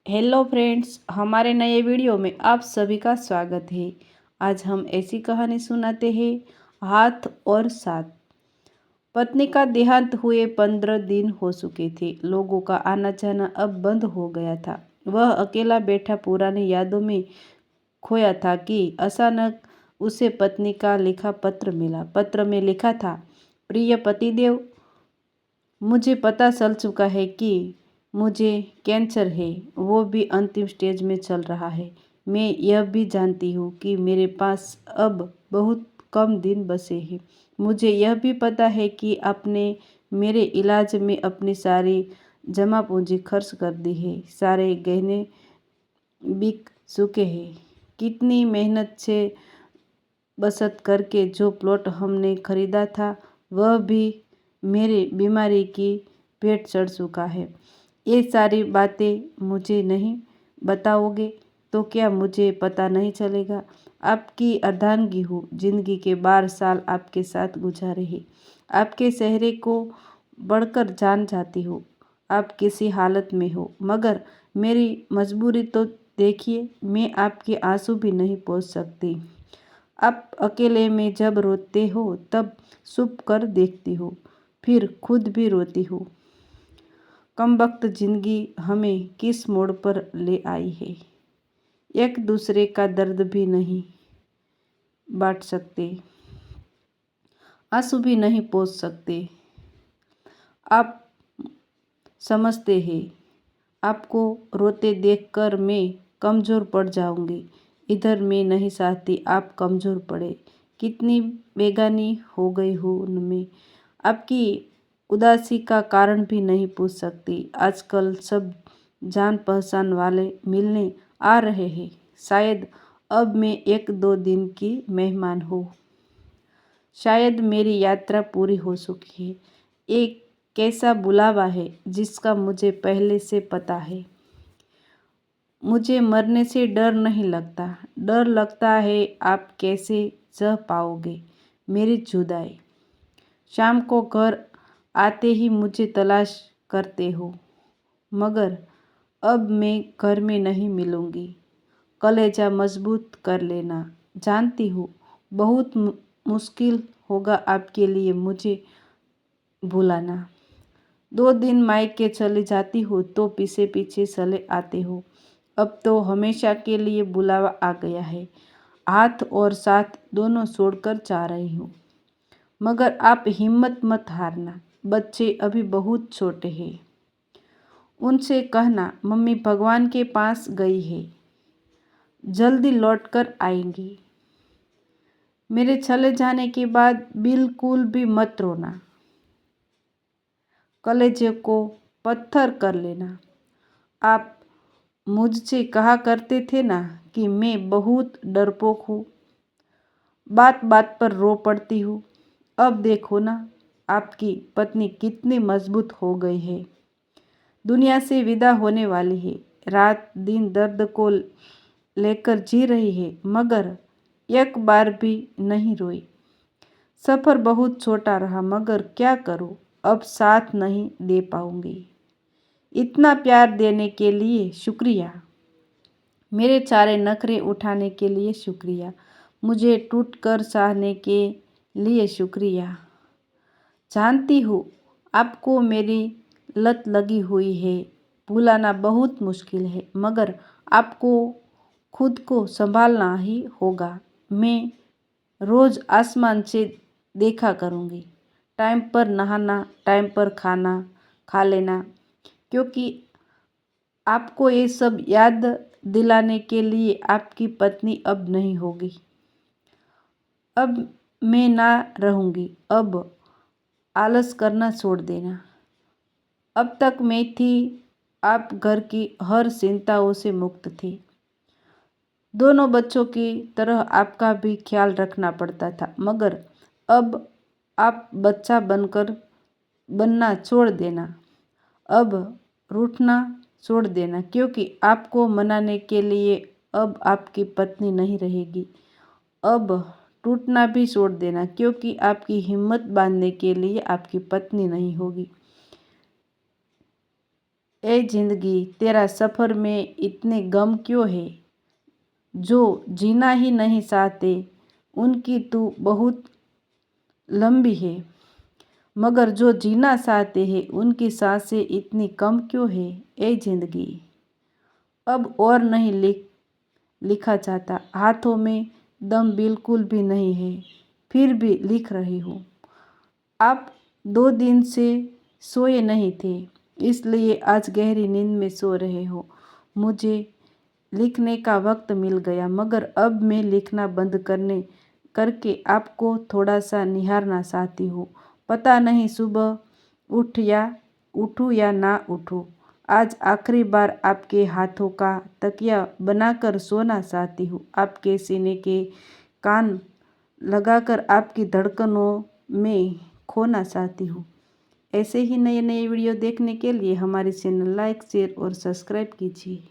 Hello friends, हमारे नए video में आप सभी का स्वागत है। आज हम ऐसी कहानी सुनाते हैं, हाथ और साथ। पत्नी का देहांत हुए 15 दिन हो चुके थे। लोगों का आना जाना अब बंद हो गया था। वह अकेला बैठा पुरानी यादों में खोया था कि अचानक उसे पत्नी का लिखा पत्र मिला। पत्र में लिखा था, प्रिय पतिदेव, मुझे पता चल चुका है कि मुझे कैंसर है, वो भी अंतिम स्टेज में चल रहा है। मैं यह भी जानती हूँ कि मेरे पास अब बहुत कम दिन बचे हैं। मुझे यह भी पता है कि आपने मेरे इलाज में अपनी सारी जमा पूंजी खर्च कर दी है। सारे गहने बिक चुके हैं। कितनी मेहनत से बचत करके जो प्लॉट हमने खरीदा था, वह भी मेरी बीमारी की भेंट चढ़ चुका है। ये सारी बातें मुझे नहीं बताओगे तो क्या मुझे पता नहीं चलेगा? आपकी अर्धांगी हूँ। जिंदगी के 12 साल आपके साथ गुजारे हैं। आपके चेहरे को बढ़कर जान जाती हूँ। आप किसी हालत में हो, मगर मेरी मजबूरी तो देखिए। मैं आपके आंसू भी नहीं पोंछ सकती। आप अकेले में जब रोते हो तब छुप कर देखती हो, फिर खुद भी रोती हो। कमबख्त जिंदगी हमें किस मोड़ पर ले आई है। एक दूसरे का दर्द भी नहीं बांट सकते, आंसू भी नहीं पोंछ सकते। आप समझते हैं, आपको रोते देखकर मैं कमज़ोर पड़ जाऊंगी। इधर मैं नहीं चाहती आप कमज़ोर पड़े। कितनी बेगानी हो गई हूँ मैं। आपकी उदासी का कारण भी नहीं पूछ सकती। आजकल सब जान पहचान वाले मिलने आ रहे हैं। शायद अब मैं 1-2 दिन की मेहमान हूँ। शायद मेरी यात्रा पूरी हो चुकी है। एक कैसा बुलावा है जिसका मुझे पहले से पता है। मुझे मरने से डर नहीं लगता। डर लगता है आप कैसे सह पाओगे मेरी जुदाई। शाम को घर आते ही मुझे तलाश करते हो, मगर अब मैं घर में नहीं मिलूँगी। कलेजा मजबूत कर लेना। जानती हूँ बहुत मुश्किल होगा आपके लिए मुझे भुलाना। 2 दिन मायके चली जाती हो तो पीछे पीछे चले आते हो। अब तो हमेशा के लिए बुलावा आ गया है। हाथ और साथ दोनों छोड़कर जा रही हूँ, मगर आप हिम्मत मत हारना। बच्चे अभी बहुत छोटे हैं। उनसे कहना मम्मी भगवान के पास गई है, जल्दी लौटकर आएंगी। मेरे चले जाने के बाद बिल्कुल भी मत रोना। कलेजे को पत्थर कर लेना। आप मुझसे कहा करते थे ना कि मैं बहुत डरपोक हूँ, बात बात पर रो पड़ती हूँ। अब देखो ना, आपकी पत्नी कितनी मजबूत हो गई है। दुनिया से विदा होने वाली है। रात दिन दर्द को लेकर जी रही है, मगर एक बार भी नहीं रोई। सफ़र बहुत छोटा रहा, मगर क्या करूँ, अब साथ नहीं दे पाऊंगी। इतना प्यार देने के लिए शुक्रिया। मेरे सारे नखरे उठाने के लिए शुक्रिया। मुझे टूटकर सहने के लिए शुक्रिया। जानती हूँ आपको मेरी लत लगी हुई है। भुलाना बहुत मुश्किल है, मगर आपको खुद को संभालना ही होगा। मैं रोज़ आसमान से देखा करूँगी। टाइम पर नहाना, टाइम पर खाना खा लेना, क्योंकि आपको ये सब याद दिलाने के लिए आपकी पत्नी अब नहीं होगी। अब मैं ना रहूँगी। अब आलस करना छोड़ देना। अब तक मैं थी, आप घर की हर चिंताओं से मुक्त थे। दोनों बच्चों की तरह आपका भी ख्याल रखना पड़ता था, मगर अब आप बच्चा बनना छोड़ देना। अब रूठना छोड़ देना, क्योंकि आपको मनाने के लिए अब आपकी पत्नी नहीं रहेगी। अब टूटना भी छोड़ देना, क्योंकि आपकी हिम्मत बांधने के लिए आपकी पत्नी नहीं होगी। ए जिंदगी तेरा सफ़र में इतने गम क्यों है, जो जीना ही नहीं चाहते उनकी तू बहुत लंबी है, मगर जो जीना चाहते हैं उनकी सांसें इतनी कम क्यों है। ए जिंदगी अब और नहीं लिखा जाता, हाथों में दम बिल्कुल भी नहीं है, फिर भी लिख रही हूँ। आप 2 दिन से सोए नहीं थे, इसलिए आज गहरी नींद में सो रहे हो। मुझे लिखने का वक्त मिल गया, मगर अब मैं लिखना बंद करके आपको थोड़ा सा निहारना चाहती हूँ। पता नहीं सुबह उठूँ या ना उठूँ। आज आखिरी बार आपके हाथों का तकिया बनाकर सोना चाहती हूँ। आपके सीने के कान लगाकर आपकी धड़कनों में खोना चाहती हूँ। ऐसे ही नए नए वीडियो देखने के लिए हमारे चैनल लाइक, शेयर और सब्सक्राइब कीजिए।